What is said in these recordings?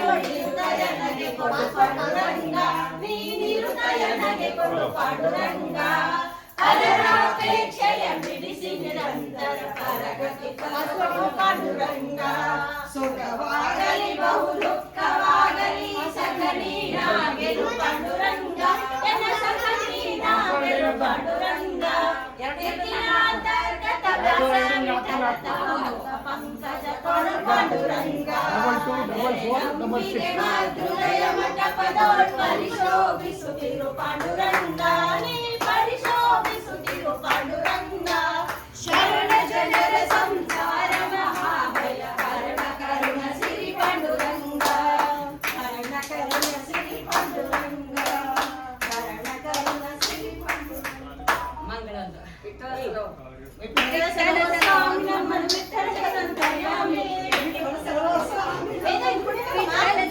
ಕೊಡಿಯುತ್ತಯನಗೆ ಕೊಡು ಪಾಂಡುರಂಗ ನೀನಿರುತ್ತಯನಗೆ ಕೊಡು ಪಾಂಡುರಂಗ ಅನರಾಪೇಕ್ಷೆಯ ಬಿಡಿಸಿ ನಿರಂತರ ಪರಗತಿ ಕಲಿಸು ಪಾಂಡುರಂಗ ಸುಖವಾಗಲಿ ಬಹು ದುಃಖವಾಗಲಿ ಸಖನೀನಾಗೆಲು ಪಾಂಡುರಂಗ ಎನ್ನ ಸಖನೀನಾಗೆಲು ಪಾಂಡುರಂಗ ಯತಿನಾಂತರ್ಗತ ಪಂಕಜ ಕೊಡು ಪಾಂಡುರಂಗ ನಂಬಿಕೆ ಮಾತೃದಯ ಮಂಟಪದೋಳ್ ಪರಿಶೋಭಿಸುತ್ತಿರು ಪಾಂಡುರಂಗ ನೀ ಪರಿಶೋಭಿಸುತ್ತಿರು ಪಾಂಡುರಂಗ ಶರಣ ಜನರ ಸಂಸಾರ ಮಹಾಭಯ ಕರುಣ ಕರುಣ ಸಿರಿ ಪಾಂಡುರಂಗ ಕರುಣ ಕರುಣ ಸಿರಿ ಪಾಂಡುರಂಗ ಕರುಣ ಕರುಣ ಸಿರಿ ಪಾಂಡುರಂಗ ಮಂಗಳಂದ ವಿಠ್ಠಲ ಸರ್ವಸ್ವಾಮಿ ನಮ್ಮನ್ನು ವಿಠ್ಠಲ ಜಗದಂತರ್ಯಾಮಿ ವಿಠ್ಠಲ ಸರ್ವಸ್ವಾಮಿ ವಿಠ್ಠಲ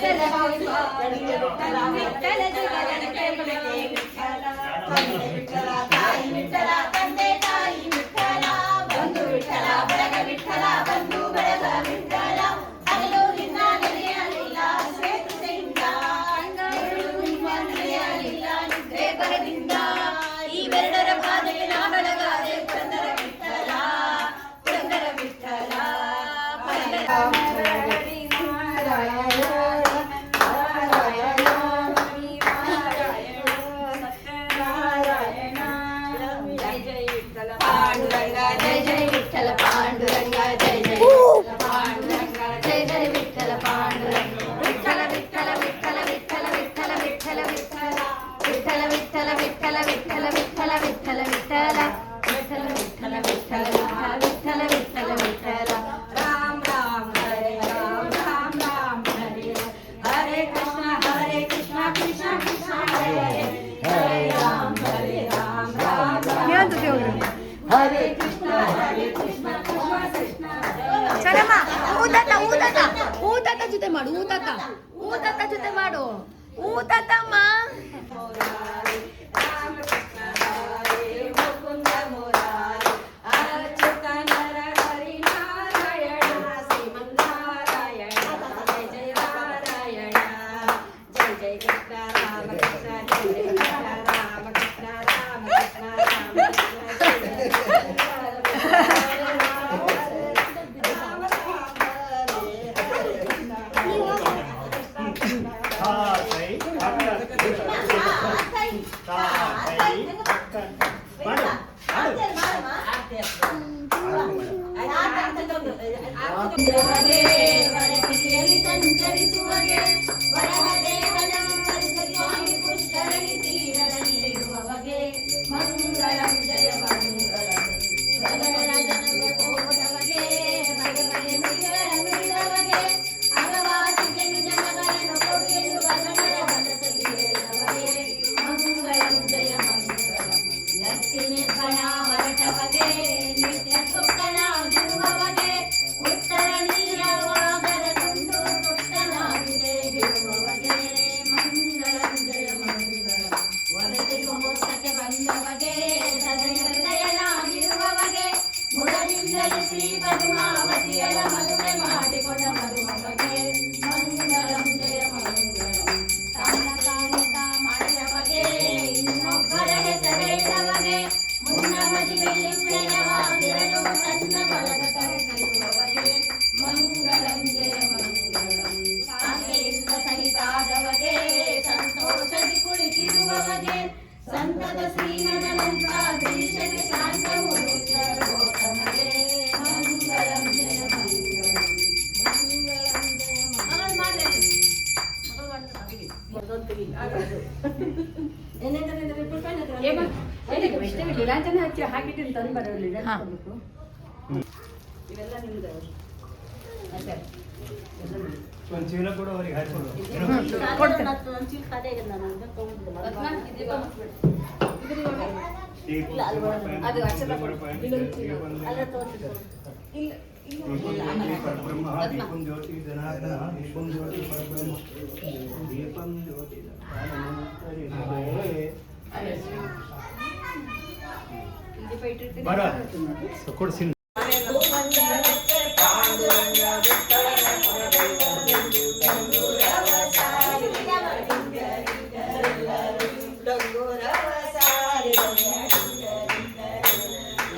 ಜಗದಂತರ್ಯಾಮಿ ವಿಠ್ಠಲ ಜಗದಂತರ್ಯಾಮಿ ವಿಠ್ಠಲ ತಾಯಿ ವಿಠ್ಠಲ ತಂದೆ ತಾಯಿ ವಿಠ್ಠಲ ಬಂಧು ವಿಠ್ಠಲ ಬಳಗ ವಿಠ್ಠಲ ಬಂಧು ಬಳಗ ವಿಠ್ಠಲ ಅಲ್ಲೂ ನಿನ್ನ ನೆಲೆಯಲಿಲ್ಲ ಶ್ವೇತದಿಂದ ನೆಲೆಯಲಿಲ್ಲ ನಿದ್ರೆ ಬರದಿಂದ ಇವೆರಡರ ಬಾಧೆಗೆ ನಾ ಬೆಳಗಾದೆ ಪುರಂದರ ವಿಠ್ಠಲ ಪುರಂದರ ವಿಠ್ಠಲ ಊತಾತ ಜೊತೆ ಮಾಡು ಊತಾತ ಜೊತೆ ಮಾಡು ಊತಾತಮ್ಮ ಸಂಚರಿಸುವಗೆ ವರಹದೇವನ ಪರಿಸರಿಸಿ ಪುಷ್ಕರಣಿ ತೀರದಲ್ಲಿರುವವಗೆ ಮಂಗಳಂ ಜಯ ಮಂಗಳಂ ಗಗನ ಜನವಗೆ ಮಗಮನೆ ಮಿಡಿದವಗೆ ಅಗವಾಸಿಗೆ ಜನಗಳನ್ನು ಕೊಡು ಎಂದು ಗಗನದ ಮನಸ್ಸಿಗೆ ಹೇಳುವಗೆ ಮಂಗಳಂ ಜಯ ಮಂಗಳಂ ಲಕ್ಷ್ಮಿ ನಿರ್ಭಣ ಹೊರಟವಗೆ ನಿತ್ಯ ಸುಖನಾಗಿರುವವಗೆ ಉತ್ತರ ನೀರವಾಗರ ತುಂಡು ತುಷ್ಟನಾಗಿದೆ ಬಿಡುವವಗೆ ಮಂಗಳಂ ಜಯ ಮಂಗಳಂ ವರದಿಗೂ ಮೋಕ್ಷಕ್ಕೆ ಬಂದವಗೆ ಸದಯನಾಗಿರುವವಗೆ ಮುರದಿಂದಲೇ ಶ್ರೀ ಪದ್ಮಾವತಿಯರ ಮದುವೆ ಮಾಡಿಕೊಂಡ ಮದುಮಗಗೆ ಮಂಗಳಂ ಜಯ ಮಂಗಳಂ ತನ್ನ ತಾನಿತ ಮಾಡಿದವಗೆ ಇನ್ನೊಬ್ಬರ ಹೆಸರೇಳವಗೆ ಮುನ್ನ ಮದುವೆಯಲ್ಲಿ ಪ್ರಿಯವಾಗಿರಲು ತನ್ನ ಬಳಗ ಕರೆಯುವವಗೆ ಮಂಗಳಂ ಜಯ ಮಂಗಳಂ ಆಕೆಯಿಂದ ಸಹಿತಾದವಗೆ ಸಂತೋಷದಿ ಕುಳಿತಿರುವವಗೆ ಸಂತದ ಶ್ರೀನಗರಂತಾಧೀಶಗೆ ಶಾಂತ ಮುರುಚರೋತ್ತಮಗೆ ಮಂಗಳಂ ಜಯ ಮಂಗಳಂ ಮಂಗಳಂ ಜಯ ವಿರಾಜನ ಹಚ್ಚಿ ಹಾಕಿಟ್ಟಿನ ತಂದು ಬರೋಲ್ಲ ಇವೆಲ್ಲ ನಿಮ್ದು ಒಂದು ಚೀಲ ಕೂಡ ಅವರಿಗೆ ಹಾಕಿಕೊಡು ಅದು ಅಕ್ಷರ दीपम ज्योति जनार्दन दीपम ज्योति परब्रह्म दीपम ज्योति बरा